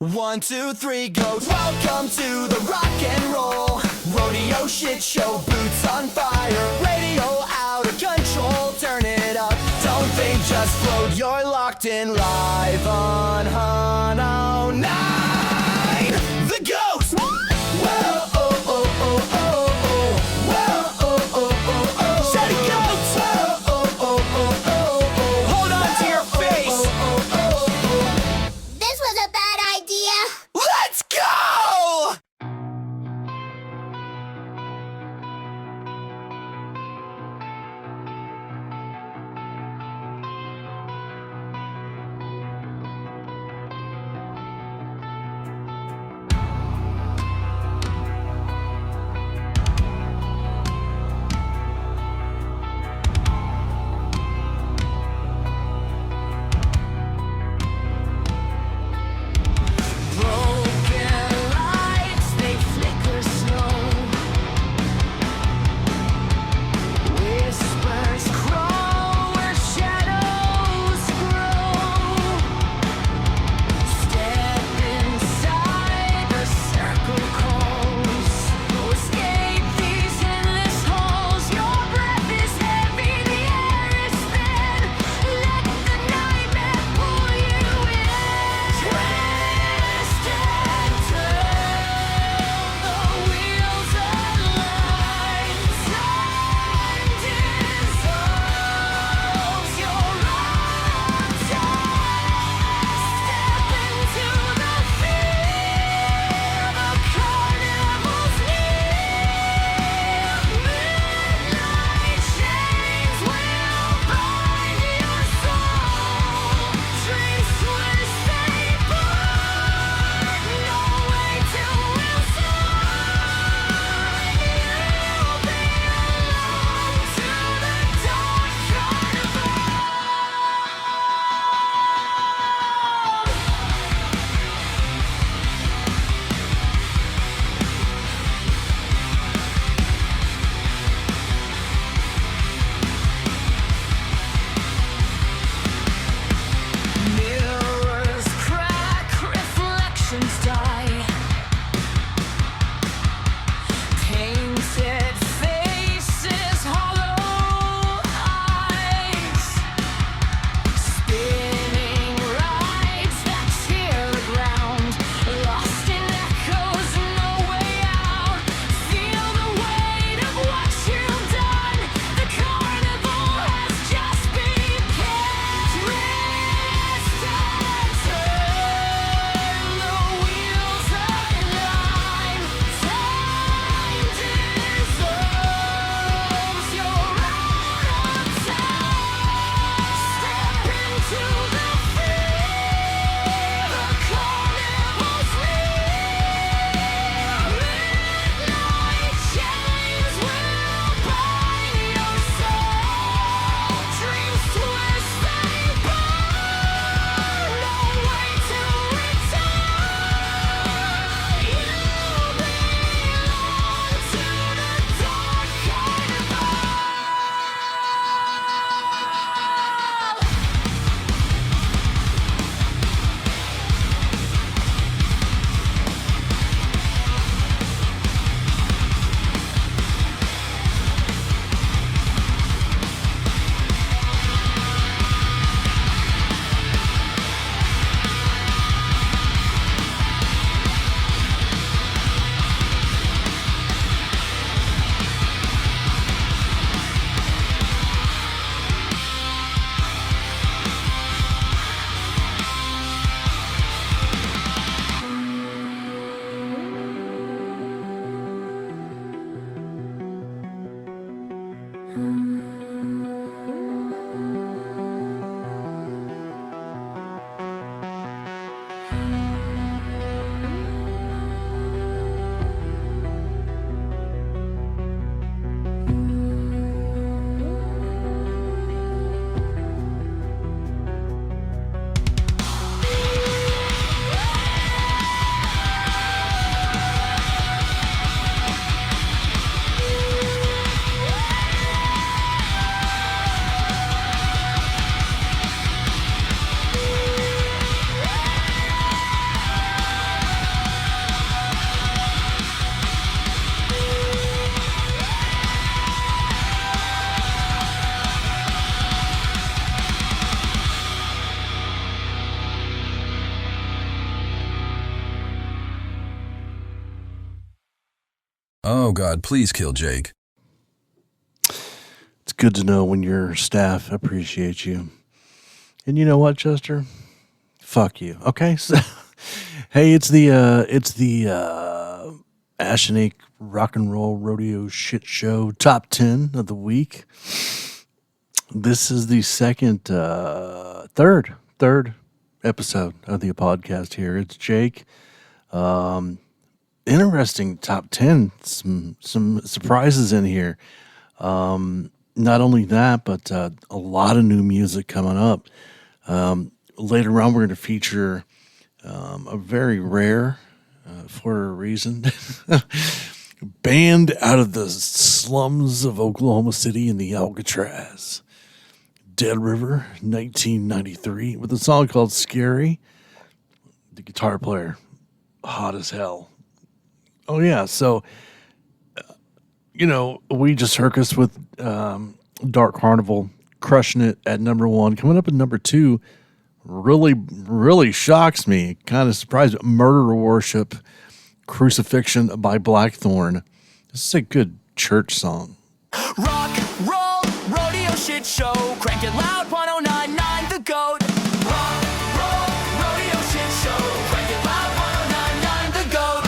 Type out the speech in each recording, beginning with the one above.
1, 2, 3, goes. Welcome to the rock and roll rodeo shit show. Boots on fire, radio out of control. Turn it up, don't think, just float. You're locked in live on 109. The Ghost. Whoa, oh, oh, oh, oh, oh. Whoa, oh, oh, oh, oh. Said it goes. Whoa, oh, oh, oh, oh, oh. Hold on to your face. This was a bad idea. Let's go! Oh, God, please kill Jake. It's good to know when your staff appreciates you. And you know what, Chester? Fuck you. Okay, so hey, it's the Ashenake Rock and Roll Rodeo Shit Show Top 10 of the week. This is the third episode of the podcast here. It's Jake. Interesting top 10. Some surprises in here. Not only that, but a lot of new music coming up. Later on, we're going to feature a very rare, for a reason, band out of the slums of Oklahoma City in the Alcatraz. Dead River, 1993, with a song called Scary. The guitar player, hot as hell. Oh, yeah, so, we just circus with Dark Carnival, crushing it at number 1. Coming up at number 2, really, really shocks me. Kind of surprised. Murder Worship, Crucifixion by Blackthorn. This is a good church song. Rock, roll, rodeo shit show. Crank it loud, 1099 The Goat. Rock, roll, rodeo shit show. Crank it loud, 1099 The Goat.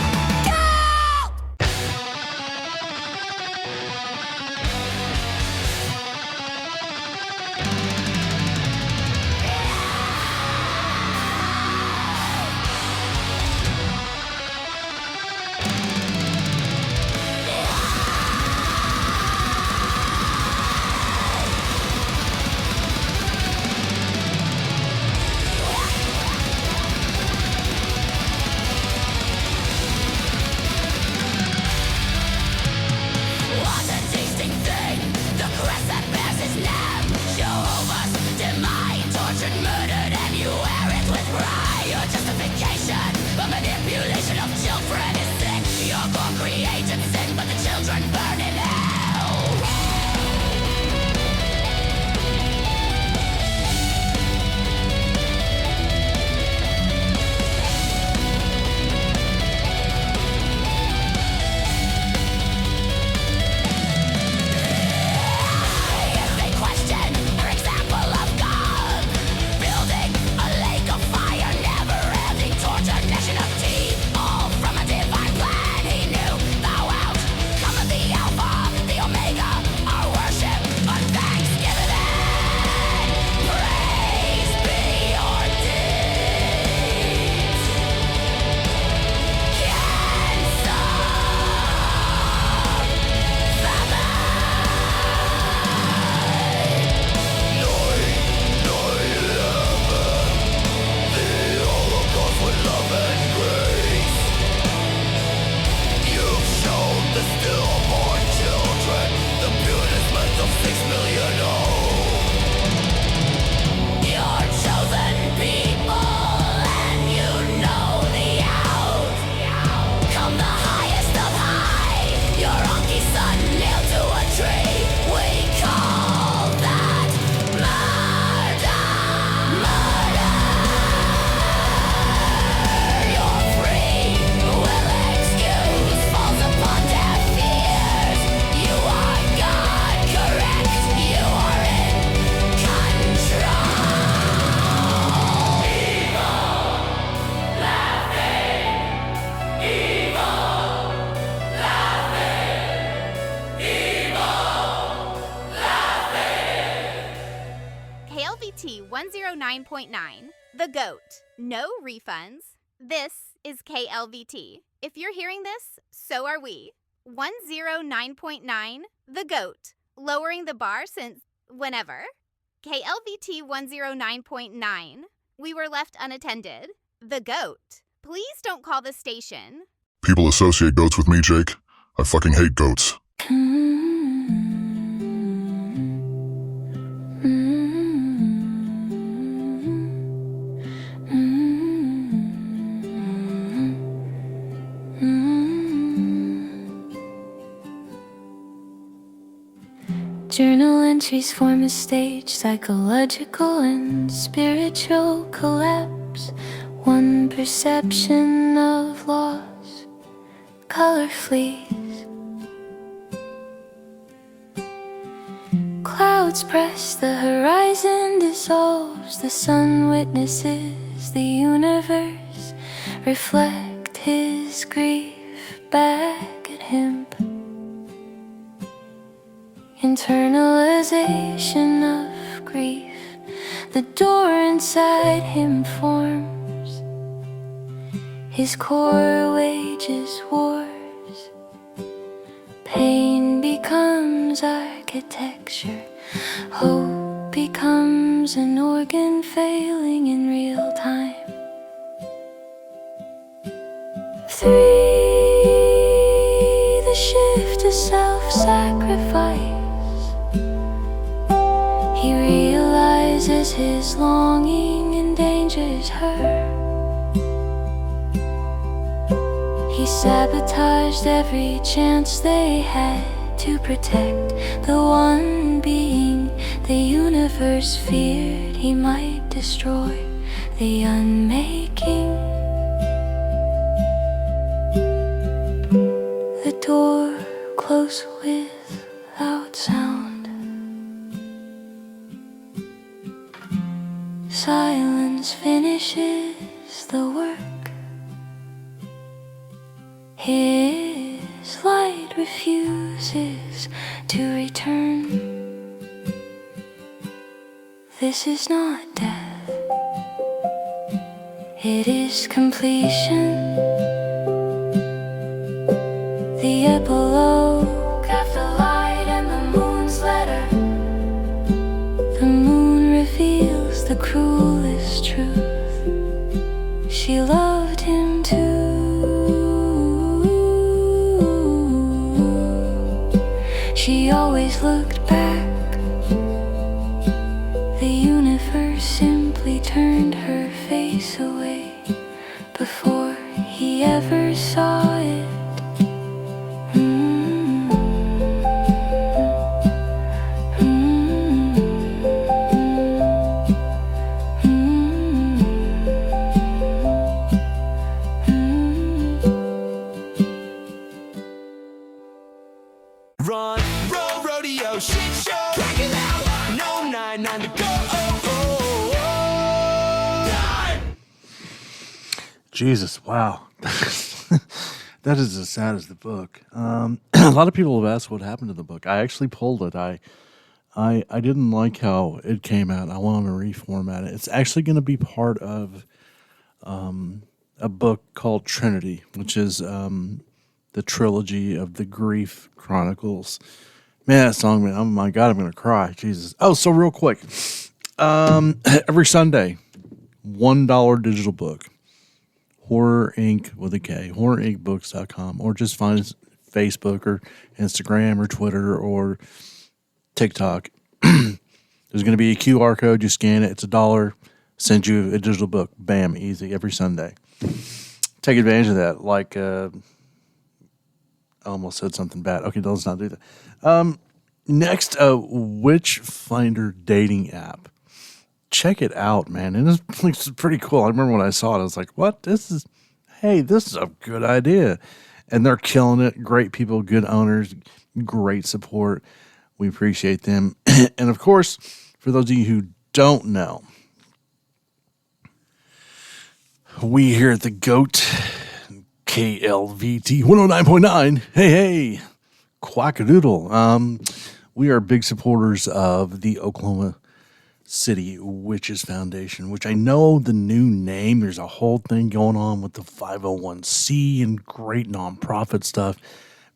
KLVT 109.9, The Goat. No refunds. This is KLVT. If you're hearing this, so are we. 109.9, The Goat. Lowering the bar since whenever. KLVT 109.9. We were left unattended. The Goat. Please don't call the station. People associate goats with me, Jake. I fucking hate goats. Journal entries form a stage, psychological and spiritual collapse. One perception of loss, color flees, clouds press, the horizon dissolves, the sun witnesses the universe reflect his grief back at him. Internalization of grief, the door inside him forms, his core wages wars, pain becomes architecture, hope becomes an organ failing in real time. 3. The shift to self-sacrifice. He realizes his longing endangers her. He sabotaged every chance they had to protect the one being the universe feared he might destroy, the unmaking. The door closed without sound. Silence finishes the work. His light refuses to return. This is not death, it is completion. The epilogue of the light and the moon's letter. The moon reveals the cruelest truth. She loved him too. She always looked back. The universe simply turned her face away before he ever saw it. Run, roll, rodeo, shit show. Crack it out. No 9-9 to go. Time. Jesus, wow. That is as sad as the book. A lot of people have asked what happened to the book. I actually pulled it. I didn't like how it came out. I wanted to reformat it. It's actually going to be part of a book called Trinity, which is the trilogy of the Grief Chronicles. Man, that song, man, oh my God, I'm going to cry. Jesus. Oh, so real quick. Every Sunday, $1 digital book. Horror Inc. with a K, horrorinkbooks.com, or just find us Facebook or Instagram or Twitter or TikTok. There's going to be a QR code. You scan it. It's $1. Send you a digital book. Bam, easy every Sunday. Take advantage of that. Like, I almost said something bad. Okay, let's not do that. Next, Witch Finder dating app. Check it out, man. And it's pretty cool. I remember when I saw it, I was like, what? This is a good idea. And they're killing it. Great people, good owners, great support. We appreciate them. And of course, for those of you who don't know, we here at the GOAT, KLVT 109.9, hey, quackadoodle. We are big supporters of the Oklahoma City Witches Foundation, which I know the new name. There's a whole thing going on with the 501c and great nonprofit stuff.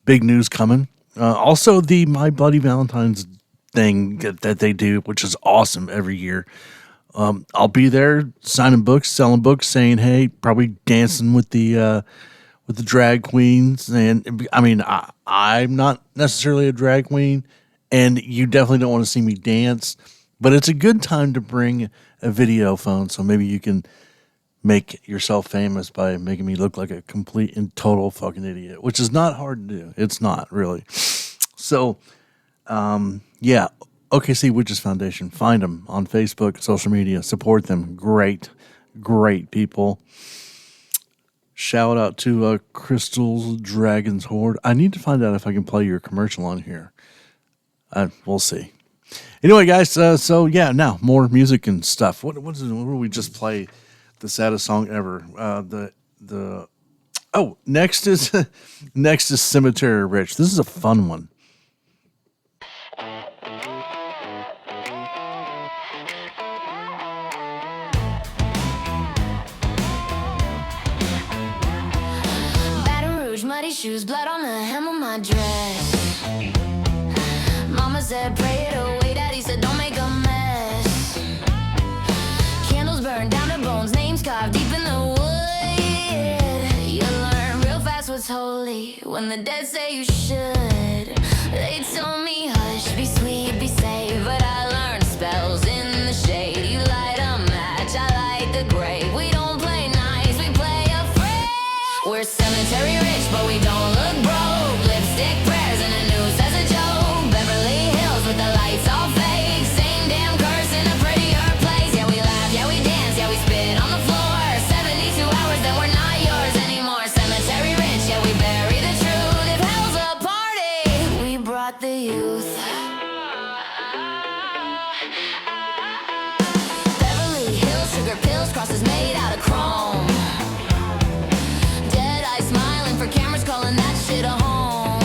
Big news coming. Also, the My Bloody Valentine's thing that they do, which is awesome every year. I'll be there signing books, selling books, saying, hey, probably dancing with the drag queens. And I mean, I'm not necessarily a drag queen, and you definitely don't want to see me dance. But it's a good time to bring a video phone, so maybe you can make yourself famous by making me look like a complete and total fucking idiot, which is not hard to do. It's not, really. So, yeah, OKC Witches Foundation. Find them on Facebook, social media. Support them. Great people. Shout out to Crystal's Dragon's Horde. I need to find out if I can play your commercial on here. We'll see. Anyway, guys, so yeah, now more music and stuff. What did we just play? The saddest song ever. Next is Cemetery Rich. This is a fun one. Baton Rouge, muddy shoes, blood on the hem of my dress. Mama said, pray it away. Daddy said, don't make a mess. Candles burned down to bones, names carved deep in the wood. You learn real fast what's holy when the dead say you should. They told me, hush, be sweet, be safe, but I learned spells in the shade. You light a match, I light the grave. We don't play nice, we play afraid. We're cemetery rich, but we don't look broke. Lipstick prayers and a noose as a joke. Beverly Hills with the lights all fake. Same damn curse in a prettier place. Yeah, we laugh, yeah, we dance, yeah, we spit on the floor. 72 hours, then we're not yours anymore. Cemetery rich, yeah, we bury the truth. If hell's a party, we brought the youth. Beverly Hills, sugar pills, crosses made out of chrome. Dead eye smiling for cameras, calling that shit a home.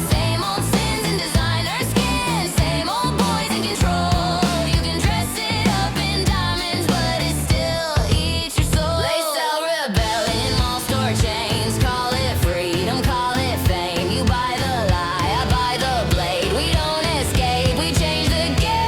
Same old sins in designer skin, same old boys in control. You can dress it up in diamonds, but it still eats your soul. They sell rebellion, mall store chains. Call it freedom, call it fame. You buy the lie, I buy the blade. We don't escape, we change the game.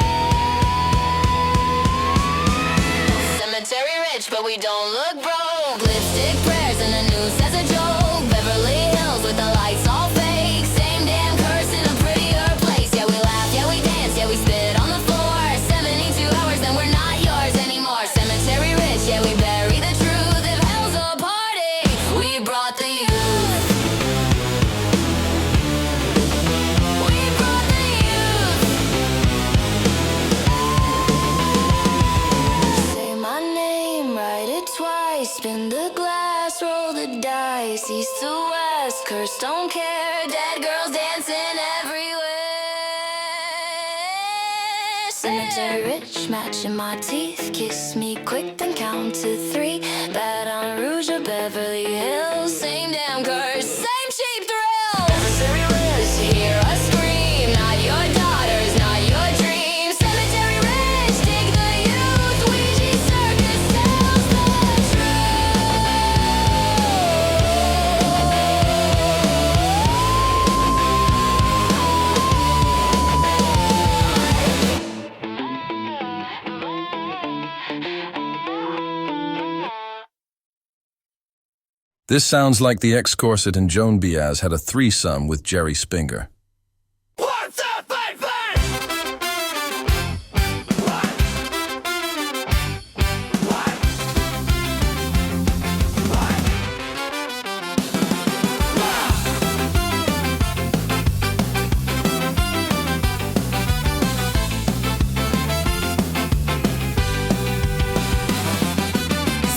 Cemetery rich, but we don't look broke. Lipstick prayers and a noose as a joke. Beverly Hills with the lights all fake. Same damn curse in a prettier place. Yeah, we laugh, yeah, we dance, yeah, we spit on the floor. 72 hours, then we're not yours anymore. Cemetery rich, yeah, we bury the truth. If hell's a party, we brought the youth. We brought the youth. Say my name, write it twice. Spin the glass, roll the dice. East to west, curse don't care. Dead girls dancing everywhere. Cemetery rich, matching my teeth. Kiss me quick, then count to 3. Baton Rouge or Beverly Hills. Same damn curse, same cheap thrill. Cemetery rich, hear us scream. Not your daughters, not your dreams. Cemetery rich, dig the youth. Ouija circus tells the This sounds like the ex-Corset and Joan Baez had a threesome with Jerry Springer. What's up, baby?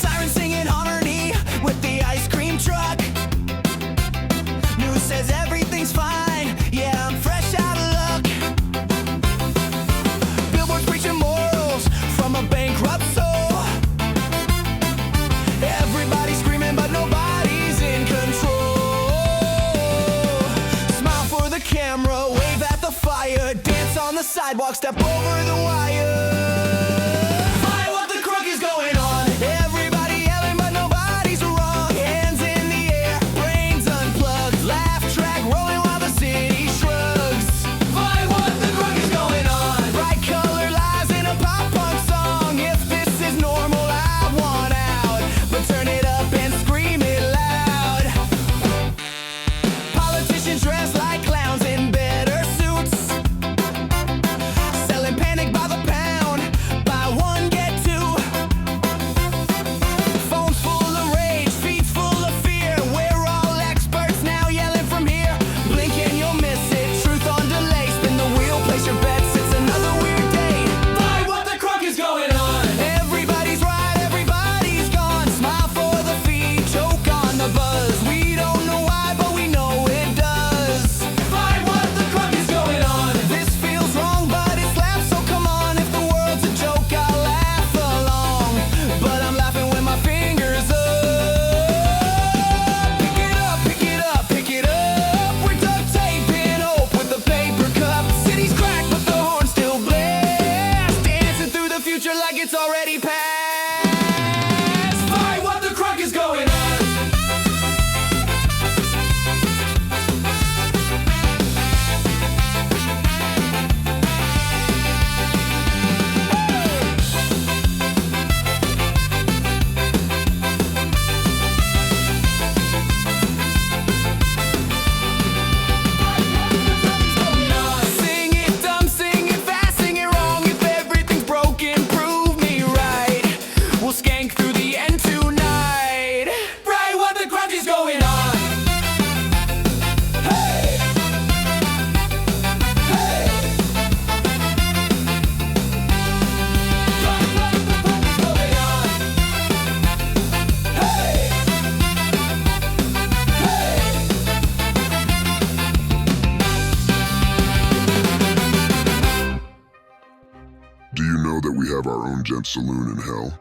Siren singing harmony with the ice cream truck. News says everything's fine. Yeah, I'm fresh out of luck. Billboards preaching morals from a bankrupt soul. Everybody's screaming, but nobody's in control. Smile for the camera, wave at the fire, dance on the sidewalk, step over the wire. Find what the crook is going on. Everybody yelling, but nobody's wrong. Hands in the air, brains unplugged. Laugh track rolling while the city shrugs. Find what the crook is going on. Bright color lies in a pop punk song. If this is normal, I want out, but turn it up and scream it loud. Politicians dressed like clowns in better suits, selling panic by the gents' saloon in hell.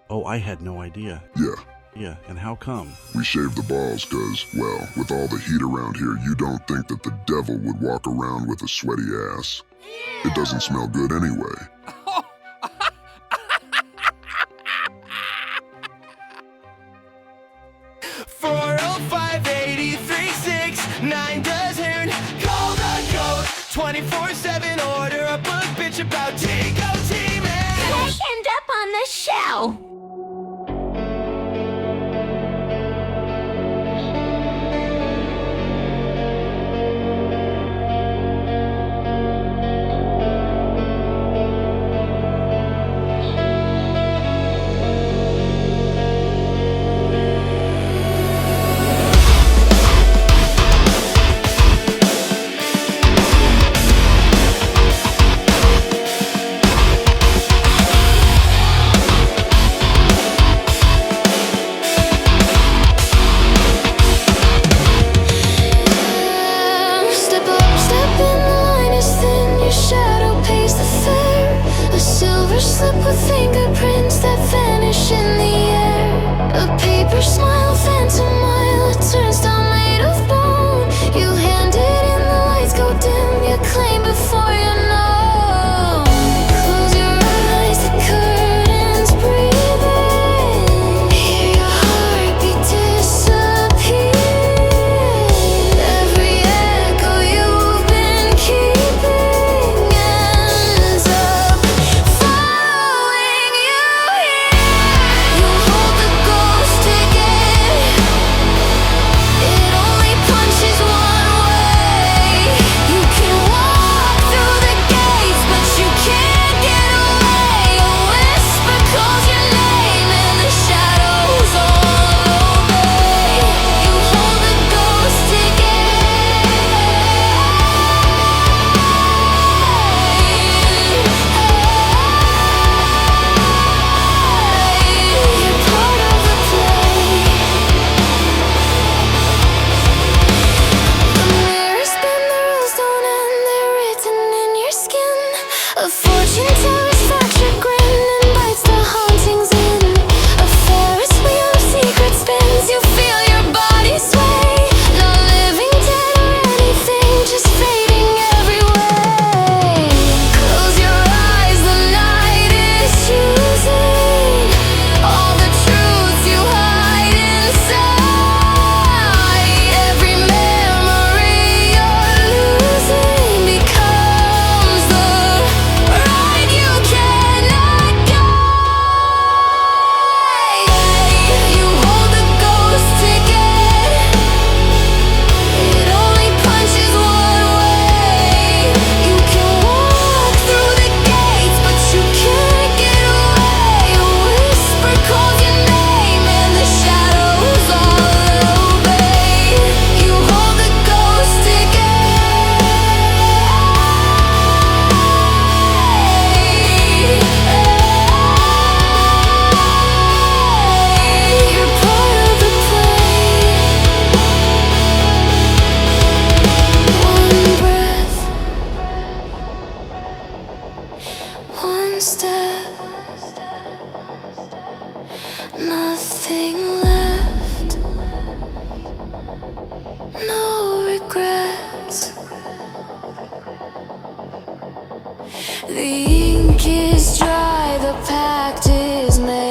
Oh, I had no idea. Yeah, Yeah, and how come? we shaved the balls cause, well, with all the heat around here, you don't think that the devil would walk around with a sweaty ass. It doesn't smell good anyway. Four oh five 8369 dozen. Call the code 24/7. Order a book, bitch about T-Go-T, man. End up on the show. Step up, step in the line is thin. Your shadow pays the fare. A silver slip with fingerprints that vanish in the air. A paper smile, phantom mile, a turnstile made of bone. You hand it in, the lights go dim. You claim before you know. Close your eyes, the curtains breathing. Hear your heartbeat disappear. Every echo you've been keeping ends up following you here. You hold the ghost ticket. It only punches one way. You can walk through the gates, but you can't get away. A whisper calls your name, and the shadows all obey. You hold the ghost ticket. You're part of the play. The mirrors bend, the rules don't end. They're written in your skin. A fortune teller's fractured grin invites the hauntings in. A Ferris wheel of secret spins. You feel your body sway. Not living, dead, or anything, just fading every way. Close your eyes, the night is choosing all the truths you hide inside. Every memory you're losing becomes the ride you cannot guide. You hold the ghost ticket. It only punches one way. You can walk through the gates, but you can't get away. A whisper calls your name, and the shadows all obey. You hold the ghost ticket. You're part of the play. One breath, one step, nothing left, no regrets. The ink is dry, the pact is made.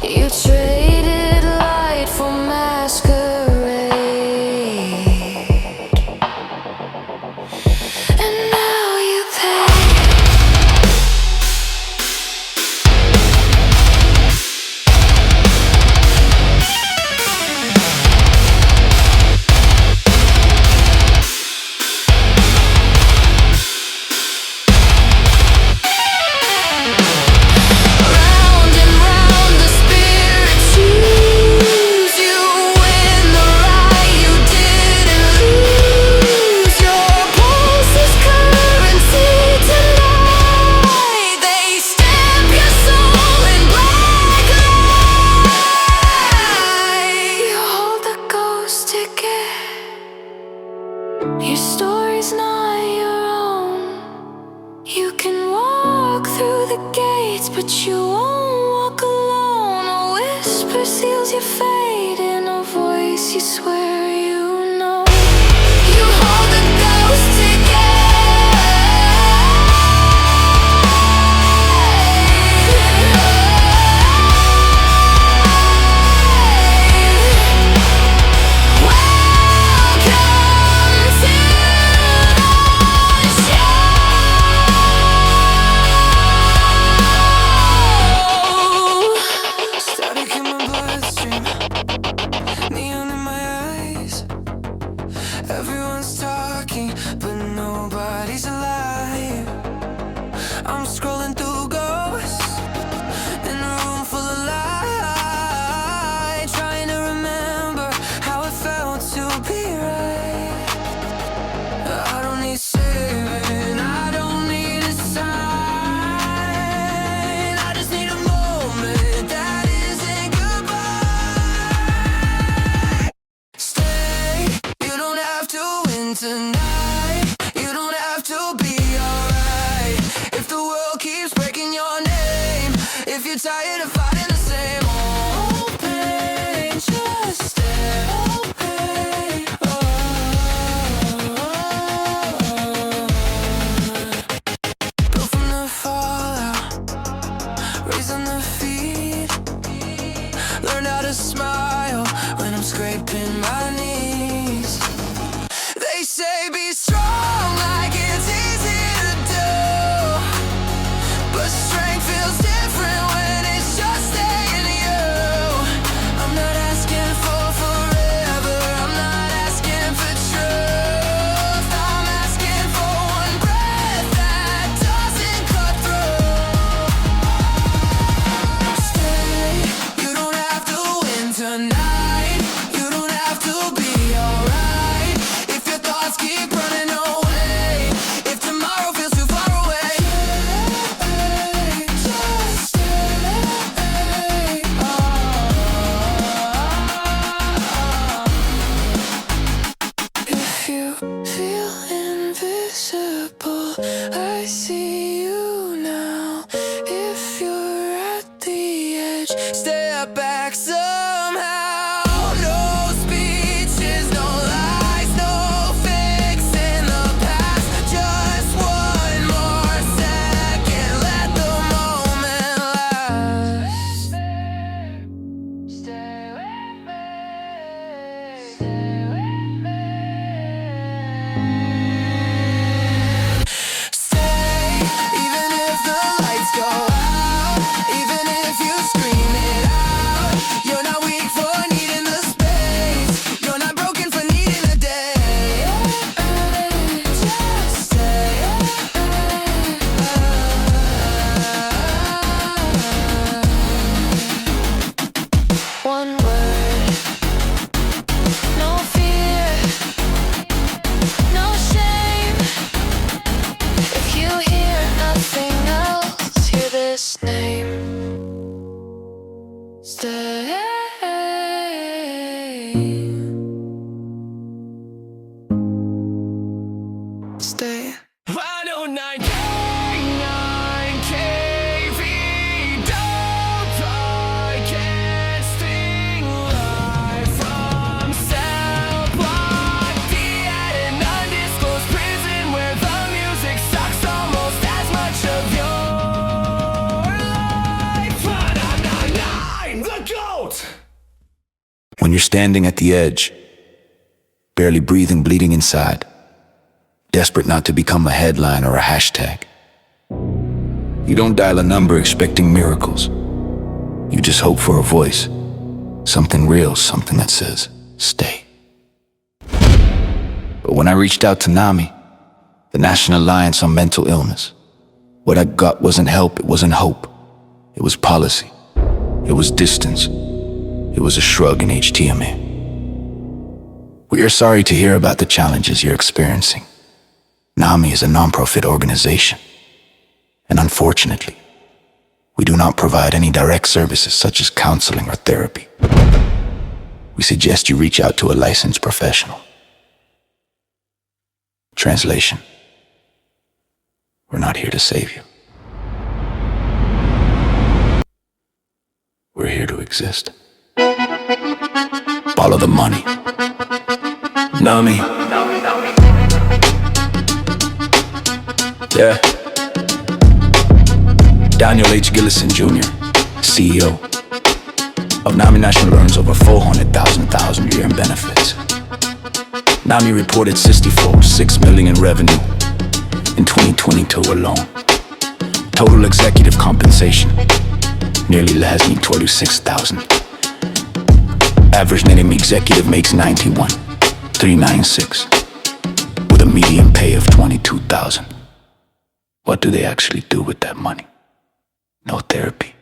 You traded light for masquerade, and now you pay. Round and round the spirits you won't walk alone. A whisper seals your fate in a voice you swear you know. You hold the ghost Everyone's talking, but nobody's alive. I'm scrolling through ghosts in a room full of light, trying to remember how it felt to be right. I don't need saving, I don't need a sign. I just need a moment that isn't goodbye. Stay, you don't have to win tonight. You don't have to be alright. If the world keeps breaking your name, if you're tired of fighting the same old pain, just stay. Built from the fallout, raised on the feet. Learn how to smile when I'm scraping my knees. They say be strong like it's easy to do, but strength feels different when it's just staying you. I'm not asking for forever, I'm not asking for truth. I'm asking for one breath that doesn't cut through. Stay, you don't have to win tonight. You don't have to be alright. If your thoughts keep running away, if tomorrow feels too far away, just stay. If you feel invisible, I see you now. If you're at the edge, step back somehow. No speeches, no lies, no fixing the past. Just one more second, let the moment last. Stay with me. Stay with me. Stay, even if the lights go out, even if you scream it out. You're not weak for needing the space, you're not broken for needing a day. Just stay. One word, no fear, no shame. If you hear nothing else, hear this name. Stay. Stay. 109.9 KV, don't I can't sting live from cell block D at an undisclosed prison where the music sucks almost as much of your life. 109.9, the GOAT! When you're standing at the edge, barely breathing, bleeding inside, desperate not to become a headline or a hashtag. You don't dial a number expecting miracles. You just hope for a voice, something real, something that says, stay. But when I reached out to NAMI, the National Alliance on Mental Illness, what I got wasn't help, it wasn't hope. It was policy. It was distance. It was a shrug in HTMA. We are sorry to hear about the challenges you're experiencing. NAMI is a non-profit organization, and unfortunately, we do not provide any direct services such as counseling or therapy. We suggest you reach out to a licensed professional. Translation: we're not here to save you. We're here to exist. Follow the money. Nami. Yeah. Daniel H. Gillison Jr., CEO of NAMI National, earns over $400,000 a year in benefits. NAMI reported 6 million in revenue in 2022 alone. Total executive compensation nearly lasting 26,000. Average net executive makes 91,396 with a median pay of 22,000. What do they actually do with that money? No therapy,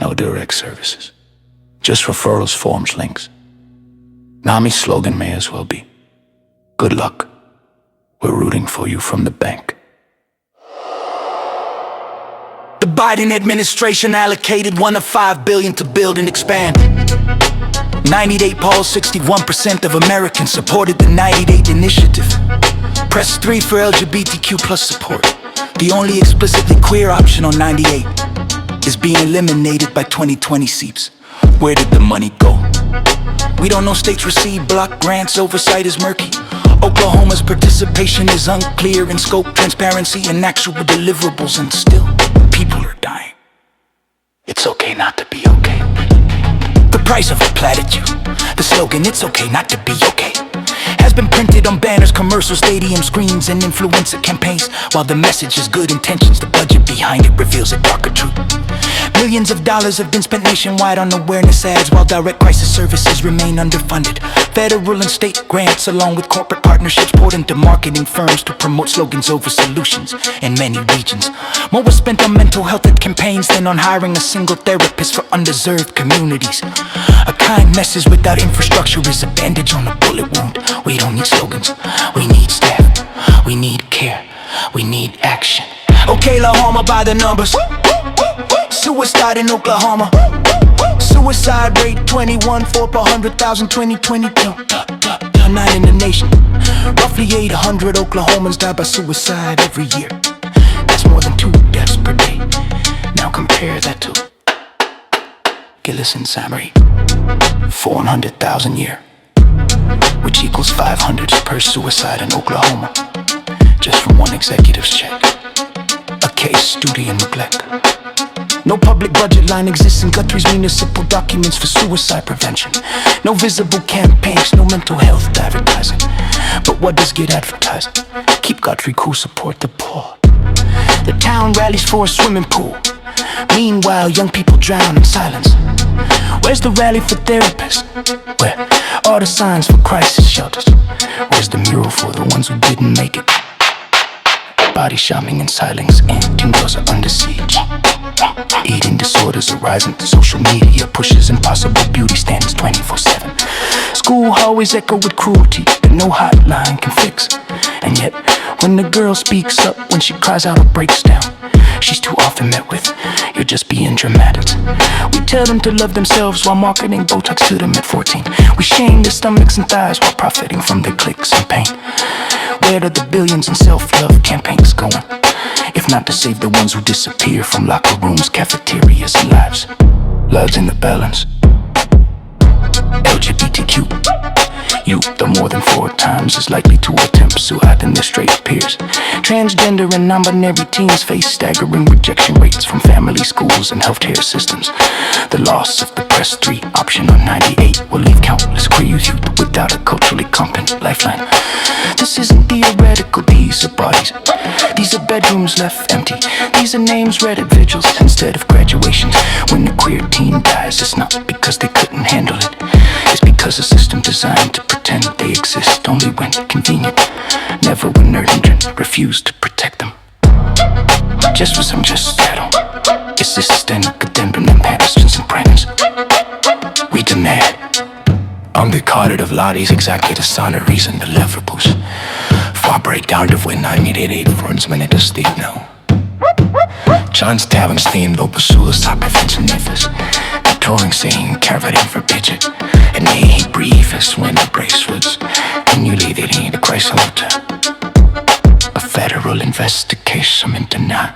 no direct services, just referrals, forms, links. NAMI's slogan may as well be, good luck, we're rooting for you from the bank. The Biden administration allocated $1 to $5 billion to build and expand. 98 polls, 61% of Americans supported the 98 initiative. Press 3 for LGBTQ plus support. The only explicitly queer option on 98 is being eliminated by 2020 seeps. Where did the money go? We don't know. States receive block grants, oversight is murky. Oklahoma's participation is unclear in scope, transparency, and actual deliverables, and still, people are dying. It's okay not to be okay. The price of a platitude. The slogan, it's okay not to be okay, has been printed on banners, commercials, stadium screens, and influencer campaigns. While the message is good intentions, the budget behind it reveals a darker truth. Millions of dollars have been spent nationwide on awareness ads, while direct crisis services remain underfunded. Federal and state grants, along with corporate partnerships, poured into marketing firms to promote slogans over solutions in many regions. More was spent on mental health campaigns than on hiring a single therapist for underserved communities. A kind message without infrastructure is a bandage on a bullet wound. We don't need slogans, we need staff, we need care, we need action. Oklahoma by the numbers. Suicide in Oklahoma. Suicide rate 21, 4 per 100,000, 2022. Top 9 in the nation. Roughly 800 Oklahomans die by suicide every year. That's more than 2 deaths per day. Now compare that to Gillison Samary, 400,000 a year, which equals 500 per suicide in Oklahoma, just from one executive's check. A case study in neglect. No public budget line exists in Guthrie's municipal documents for suicide prevention. No visible campaigns, no mental health advertising. But what does get advertised? Keep Guthrie cool, support the poor. The town rallies for a swimming pool. Meanwhile, young people drown in silence. Where's the rally for therapists? Where are the signs for crisis shelters? Where's the mural for the ones who didn't make it? Body shaming in silence, and teen girls are under siege. Eating disorders are rising. Social media pushes impossible beauty standards 24/7. School hallways echo with cruelty that no hotline can fix. And yet, when the girl speaks up, when she cries out or breaks down, she's too often met with, you're just being dramatic. We tell them to love themselves while marketing Botox to them at 14. We shame their stomachs and thighs while profiting from their clicks and pain. Where are the billions in self-love campaigns going? If not to save the ones who disappear from locker rooms, cafeterias, and lives. Love's in the balance. LGBTQ youth are more than 4 times as likely to attempt suicide than their straight peers. Transgender and non-binary teens face staggering rejection rates from family, schools, and healthcare systems. The loss of the Press 3 option on 98 will leave countless queer youth without a culturally competent lifeline. This isn't theoretical, these are bodies. These are bedrooms left empty. These are names read at vigils instead of graduations. When the queer teen dies, it's not because they couldn't handle it. It's because a system designed to pretend they exist only when convenient, never when urgent, refuse to protect them. Just for some just settle. It's this systemic condemning and bastions and brandons. We demand. I'm the carded of Lottie's exactly the sound of reason deliverables. Far break down to when 988 friends minute to Steve now. John's Tavern staying low, but suicide prevention efforts. The touring scene carried in for picture. And they ain't briefest when the bracelets. And you leave it in the Christ Hotel. A federal investigation into not.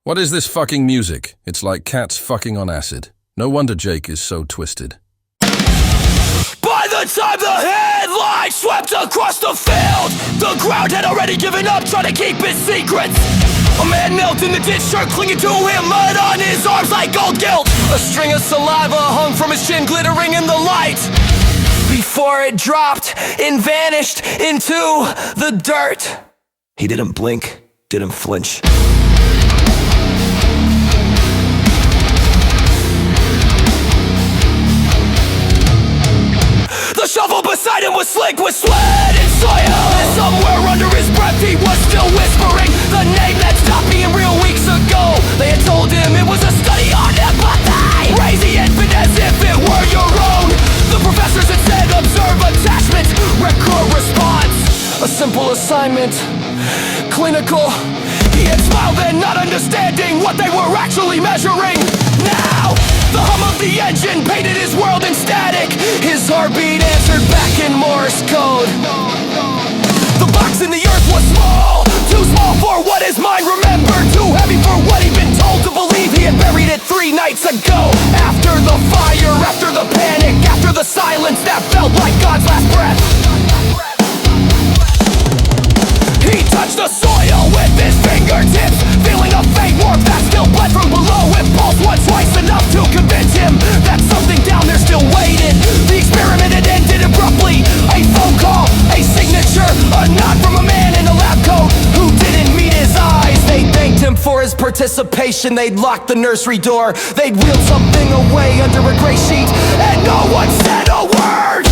What is this fucking music? It's like cats fucking on acid. No wonder Jake is so twisted. By the time the headlights swept across the field, the crowd had already given up trying to keep his secrets. A man knelt in the ditch, shirt clinging to him, mud on his arms like old guilt. A string of saliva hung from his chin, glittering in the light, before it dropped and vanished into the dirt. He didn't blink, didn't flinch. The shovel beside him was slick with sweat and soil, and somewhere under his breath he was still whispering the name that stopped being real weeks ago. They had told him it was a study on empathy. Raise the infant as if it were your own. The professors had said observe attachment, record response. A simple assignment, clinical. He had smiled then, not understanding what they were actually measuring. Now the hum of the engine painted his world in static. His heartbeat answered back in Morse code. The box in the earth was small, too small for what his mind remembered, too heavy for what he'd been told to believe. He had buried it 3 nights ago. After the fire, after the panic, after the silence that felt like God's last breath, he touched the soil with his fingertips, feeling a faint warmth that still bled from below. It pulsed once, twice, enough to convince him that something down there still waited. The experiment had ended abruptly. A phone call, a signature, a nod from a man in a lab coat who didn't meet his eyes. They thanked him for his participation. They'd locked the nursery door. They'd wheeled something away under a gray sheet, and no one said a word.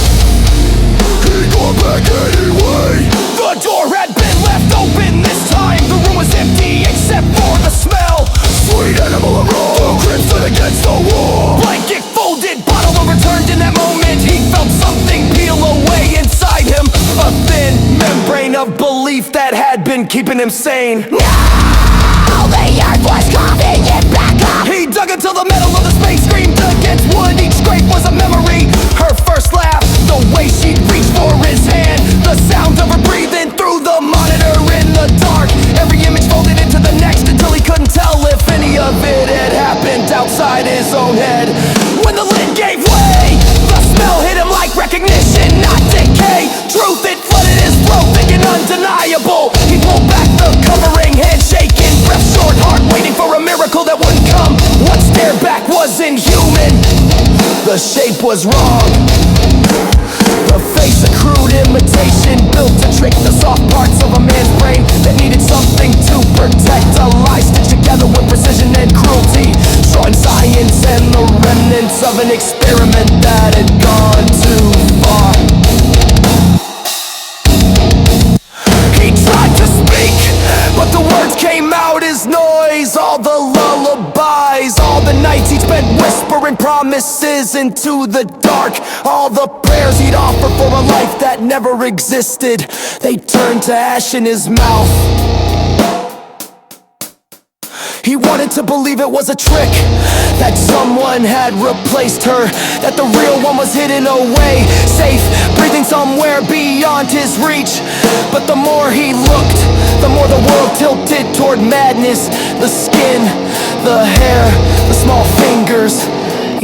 He'd gone back anyway. The door had been left open this time. The room was empty except for the smell. Sweet animal aroma, crimson against the wall. Blanket folded, bottle overturned in that moment. He felt something peel away inside him. A thin membrane of belief that had been keeping him sane. Now the earth was coughing it back up. He dug until the metal of the space screamed against wood. Each scrape was a memory. Her first laugh, the way she'd reach for his hand, the sound of her breathing through the monitor in the dark. Every image folded into the next until he couldn't tell if any of it had happened outside his own head. When the lid gave way, the smell hit him like recognition, not decay. Truth, it flooded his throat, thinking undeniable. He pulled back the covering, hand shaking, breath short, heart waiting for a miracle that wouldn't come. What stared back was inhuman. The shape was wrong. The face a crude imitation, built to trick the soft parts of a man's brain that needed something to protect. A lie stitched together with precision and cruelty, showing science and the remnants of an experiment that had gone too far. He tried to speak, but the words came out as noise. All the lullabies, all the nights he'd spent whispering promises into the dark, all the prayers he'd offer for a life that never existed, they turned to ash in his mouth. He wanted to believe it was a trick, that someone had replaced her, that the real one was hidden away, safe, breathing somewhere beyond his reach. But the more he looked, the more the world tilted toward madness. The skin, the hair, the small fingers,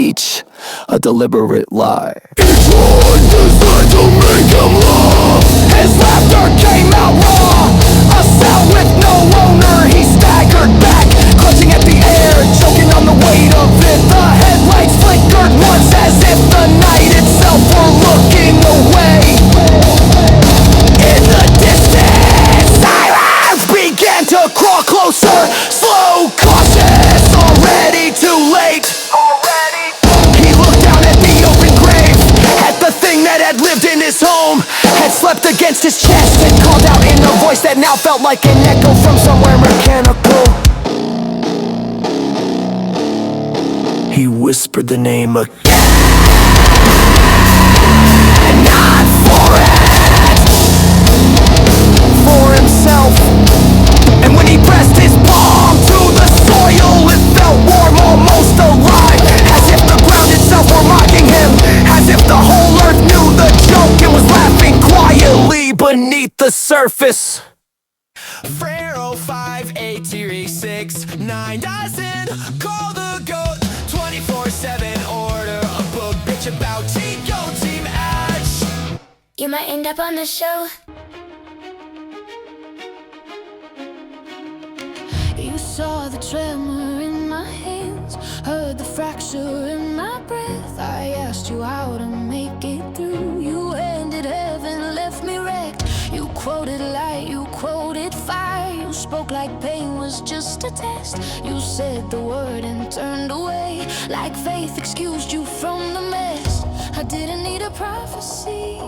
each a deliberate lie. Each one designed to make him laugh. His laughter came out raw. A cell with no owner, he staggered back, clutching at the air, choking on the weight of it. The headlights flickered once as if the night itself were looking away. In the distance, silence began to crawl closer, slow, cautious, already too late. He looked down at the open grave, at the thing that had lived in his home, had slept against his chest, and called out in a voice that now felt like an echo from somewhere mechanical. He whispered the name again, not for it, for himself. And when he pressed his palm to the soil, it felt warm, almost alive, as if the ground itself were mocking him, as if the whole earth knew the joke and was laughing quietly beneath the surface. Frero 58369 doesn't call the goat 24/7. Order a book, bitch about Go Team Ash. You might end up on the show. You saw the tremor in my hands, heard the fracture in my breath. I asked you how to make it through. You ended heaven, left me wrecked. You quoted light, you quoted fire. You spoke like pain was just a test. You said the word and turned away, like faith excused you from the mess. I didn't need a prophecy,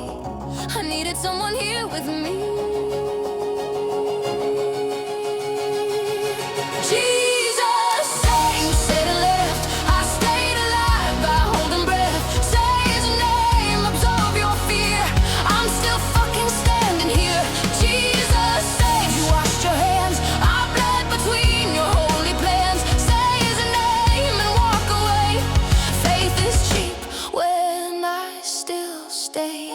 I needed someone here with me. Jesus, say you said and left. I stayed alive by holding breath. Say his name, absolve your fear. I'm still fucking standing here. Jesus, saved you, washed your hands. I bled between your holy plans. Say his name and walk away. Faith is cheap when I still stay.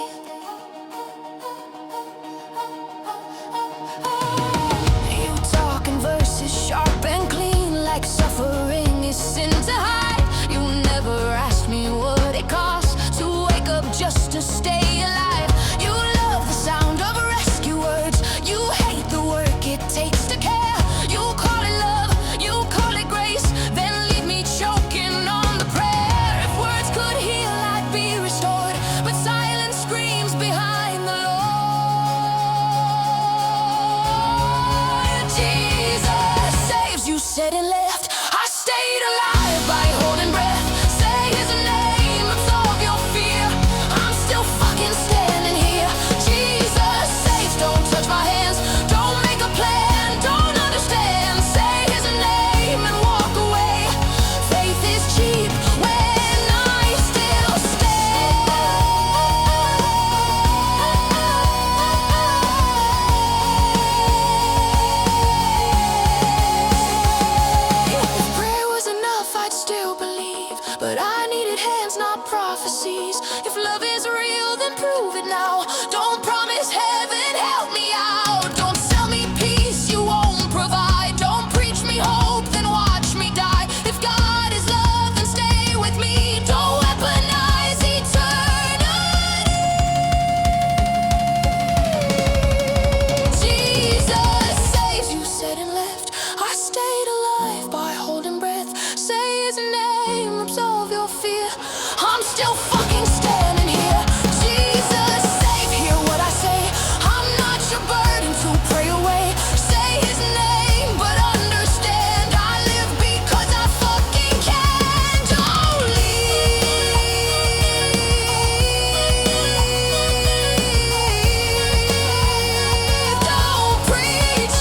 You talking verses sharp and clean, like suffering is sin to hide. You never asked me what it costs to wake up just to stay alive. You love the sound of rescue words. You hate the work it takes to care. You call it love, you call it grace, then leave me choking on the prayer. If words could heal, I'd be restored, but silence screams behind the Lord. Jesus saves you, said and left. I stayed alive by holding breath. Say his name, absolve your fear. I'm still fucking standing here. Jesus saves, don't touch my hands. Don't make a plan, don't understand. Say his name and walk away. Faith is cheap when I still stand. If prayer was enough, I'd still believe, but I needed hands, not prophecies. If love is real, then prove it now. Don't promise heaven, help me out. Don't sell me peace, you won't provide. Don't preach me hope, then watch me die. If God is love, then stay with me. Don't weaponize eternity. Jesus saves you, said and left. I stayed alive by holding breath. Say his name, absolve your fear. I'm still fucking standing here. Jesus save, hear what I say. I'm not your burden to pray away. Say his name, but understand I live because I fucking can. Don't leave. Don't preach.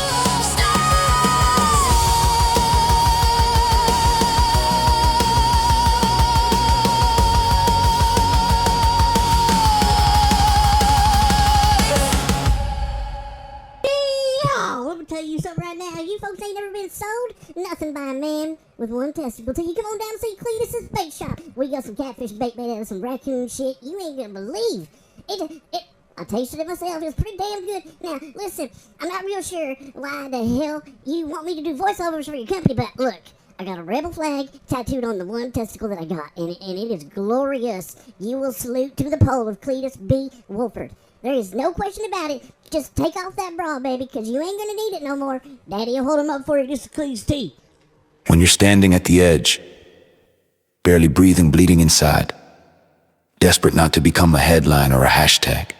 Y'all, let me tell you something right now. You folks ain't never been sold nothing by a man with one testicle till you come on down and see Cletus's bait shop. We got some catfish bait made out of some raccoon shit. You ain't gonna believe it. I tasted it myself. It was pretty damn good. Now, listen, I'm not real sure why the hell you want me to do voiceovers for your company, but look, I got a rebel flag tattooed on the one testicle that I got, and it is glorious. You will salute to the pole of Cletus B. Wolford. There is no question about it. Just take off that bra, baby, because you ain't gonna need it no more. Daddy will hold him up for you just to Cletus T. When you're standing at the edge, barely breathing, bleeding inside, desperate not to become a headline or a hashtag,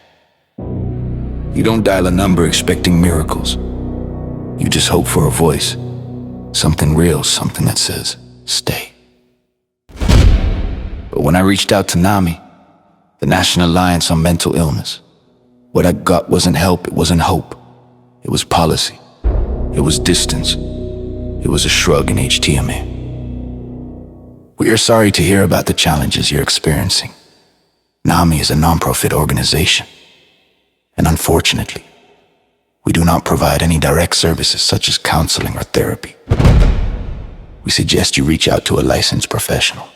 you don't dial a number expecting miracles. You just hope for a voice, something real, something that says, stay. But when I reached out to NAMI, the National Alliance on Mental Illness, what I got wasn't help, it wasn't hope. It was policy. It was distance. It was a shrug in HTMA. We are sorry to hear about the challenges you're experiencing. NAMI is a non-profit organization, and unfortunately, we do not provide any direct services such as counseling or therapy. We suggest you reach out to a licensed professional.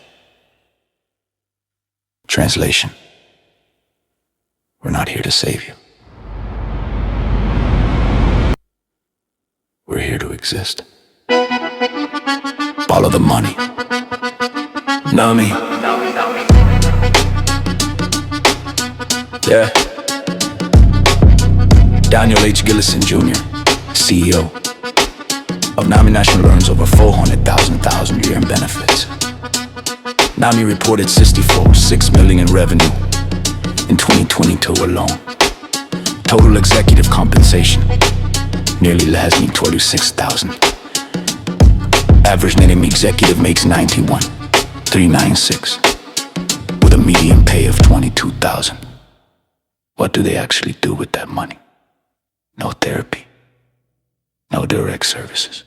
Translation: we're not here to save you. here to exist. Follow the money. Nami. Yeah. Daniel H. Gillison Jr., CEO of Nami National, earns over $400,000 a year in benefits. Nami reported 6 million in revenue in 2022 alone. Total executive compensation nearly lasts me 26,000. Average net executive makes 91,396 with a median pay of 22,000. What do they actually do with that money? No therapy, no direct services,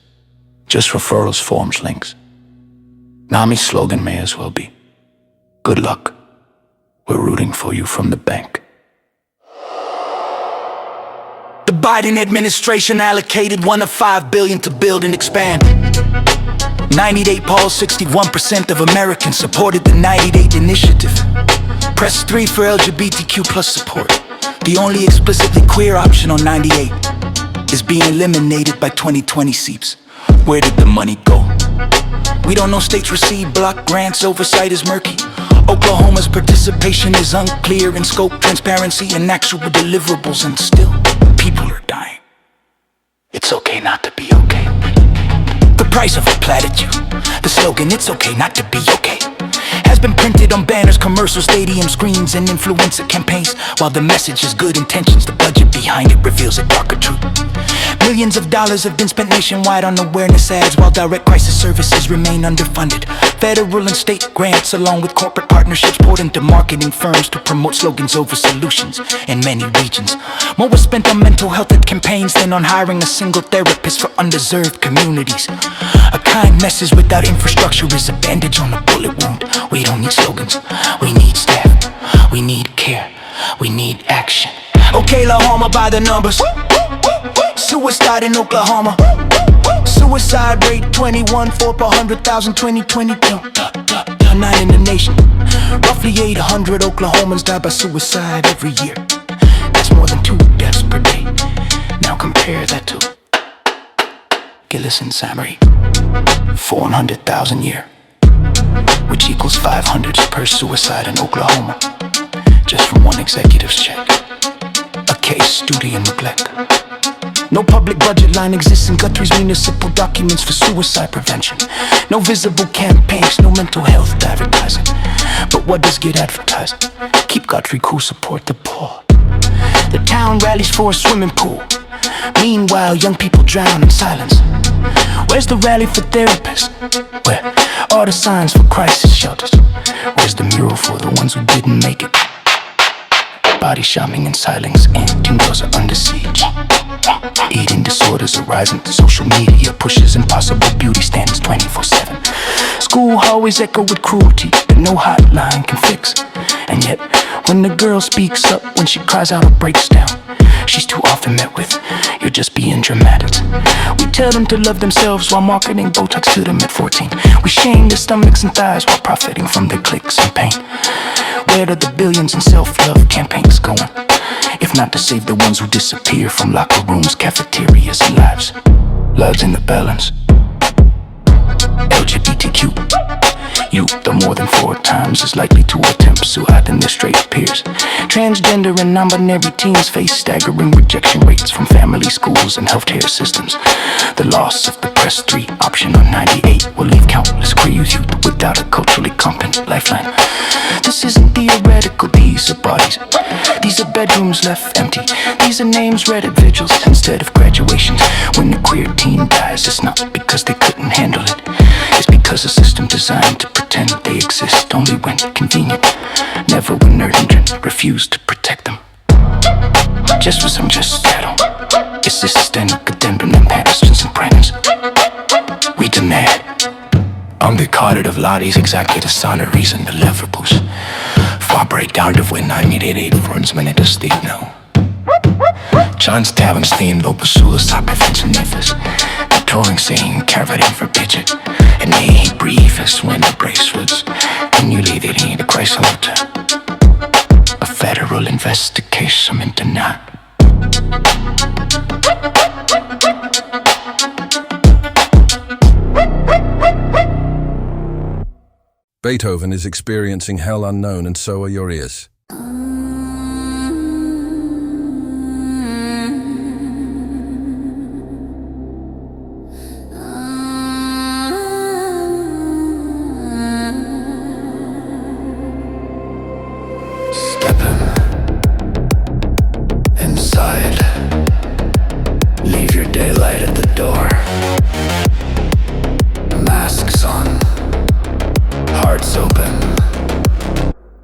just referrals, forms, links. Nami's slogan may as well be, good luck, we're rooting for you from the bank. The Biden administration allocated $1 to $5 billion to build and expand. 90-day pause, 61% of Americans supported the 90-day initiative. Press 3 for LGBTQ plus support. The only explicitly queer option on 98 is being eliminated by 2020 SEEPs. Where did the money go? We don't know. States receive block grants, oversight is murky. Oklahoma's participation is unclear in scope, transparency, and actual deliverables, and still, people are dying. It's okay not to be okay. The price of a platitude. The slogan, it's okay not to be okay, has been printed on banners, commercials, stadium screens, and influencer campaigns. While the message is good intentions, the budget behind it reveals a darker truth. Millions of dollars have been spent nationwide on awareness ads, while direct crisis services remain underfunded. Federal and state grants, along with corporate partnerships, poured into marketing firms to promote slogans over solutions in many regions. More was spent on mental health campaigns than on hiring a single therapist for underserved communities. A kind message without infrastructure is a bandage on a bullet wound. We don't need slogans, we need staff, we need care, we need action. Oklahoma by the numbers. Suicide in Oklahoma. Suicide rate 21, 4 per 100,000, 2022. 9 in the nation. Roughly 800 Oklahomans die by suicide every year. That's more than 2 deaths per day. Now compare that to Gillison Samari, 400,000 a year, which equals 500 per suicide in Oklahoma, just from one executive's check. A case study in neglect. No public budget line exists in Guthrie's municipal documents for suicide prevention. No visible campaigns, no mental health advertising. But what does get advertised? Keep Guthrie cool, support the poor. The town rallies for a swimming pool. Meanwhile, young people drown in silence. Where's the rally for therapists? Where are the signs for crisis shelters? Where's the mural for the ones who didn't make it? Body shaming in silence, and teen girls are under siege. Eating disorders are rising. Social media pushes impossible beauty standards 24/7. School hallways echo with cruelty that no hotline can fix. And yet, when the girl speaks up, when she cries out or breaks down, she's too often met with, you're just being dramatic. We tell them to love themselves while marketing Botox to them at 14. We shame their stomachs and thighs while profiting from their clicks and pain. Where are the billions in self-love campaigns going? If not to save the ones who disappear from locker rooms, cafeterias, and lives. Love's in the balance. LGBTQ youth are more than 4 times as likely to attempt suicide than their straight peers. Transgender and non-binary teens face staggering rejection rates from family, schools, and healthcare systems. The loss of the Press 3 option on 98 will leave countless queer youth without a culturally competent lifeline. This isn't theoretical, these are bodies. These are bedrooms left empty. These are names read at vigils instead of graduations. When the queer teen dies, it's not because they couldn't handle it. It's because a system designed to pretend they exist only when convenient, never when urgent, refuse to protect them. Just for some just settle. It's this systemic addendum and bastions and brandons. We demand. On the card of Lottie's exactly the sound of reason deliverables. Far break down to when I needed 8 friends minute to sleep now. John's Tavern staying low, but suicide prevention efforts. The touring saying caravan for bitchin'. And they ain't briefest when the bracelets. And you leave it in the Christ hotel. A federal investigation into not. Beethoven is experiencing hell unknown, and so are your ears. Stepping inside. Leave your daylight at the door. Masks on. Hearts open.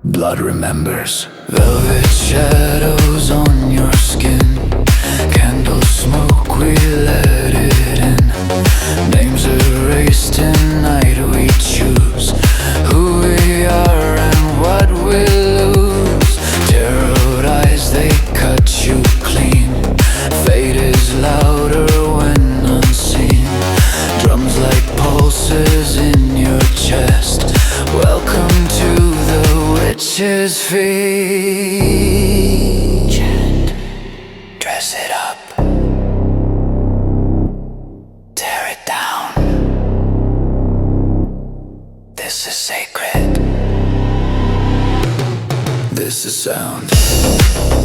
Blood remembers. Velvet shadows on your skin. Candle smoke, we let it in. Names erased tonight, we choose who we are and what we lose. Tarot eyes, they cut you clean. Fate is louder when unseen. Drums like pulses in your chest. Welcome to the witch's feet. Chant, dress it up, tear it down. This is sacred. This is sound.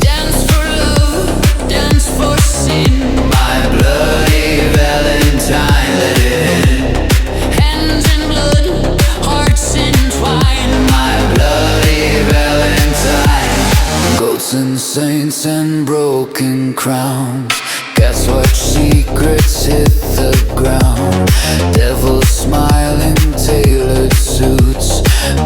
Dance for love, dance for sin. My bloody Valentine, let it in. Hands in blood, hearts entwined. My bloody Valentine. Goats and saints and broken crowns. Guess what secrets hit the ground? Devils smiling, tailored suits.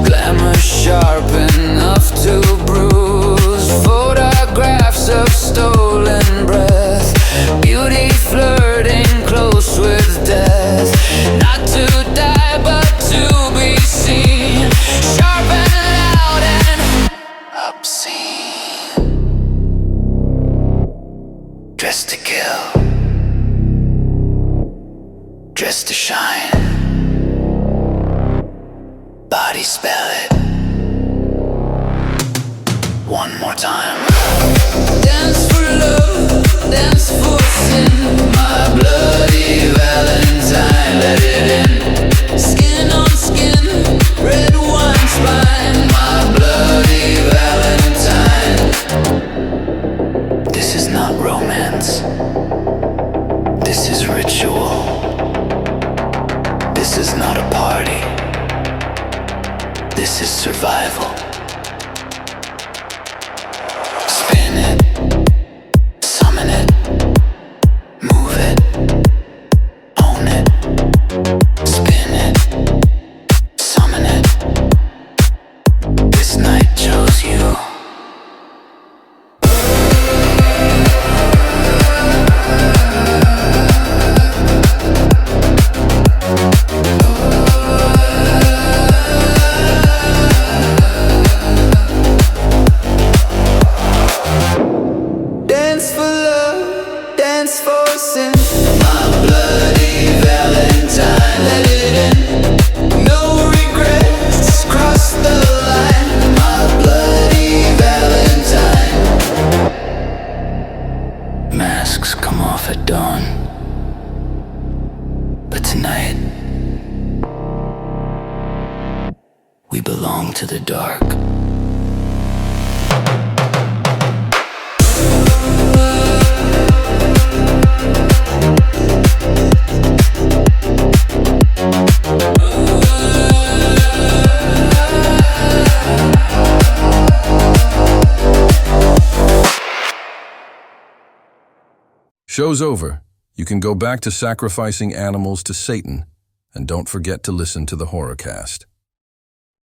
Glamour sharp enough to bruise. Photographs of stolen breath. Beauty flirting close with death. Not to die but to be seen. Sharp and loud and obscene. Dressed to kill. Dressed to shine. Body spell it. One more time. Dance for love, dance for sin. My bloody Valentine, let it in. Skin on skin, red wine spine. My bloody Valentine. This is not romance. This is ritual. This is not a party. This is survival. Spin it. Summon it. Move it. Own it. Spin it. Summon it. This night chose you. Dance for love, dance for sin. My bloody Valentine, let it in. No regrets, cross the line. My bloody Valentine. Masks come off at dawn. But tonight, we belong to the dark. Show's over. You can go back to sacrificing animals to Satan, and don't forget to listen to the Horrorcast.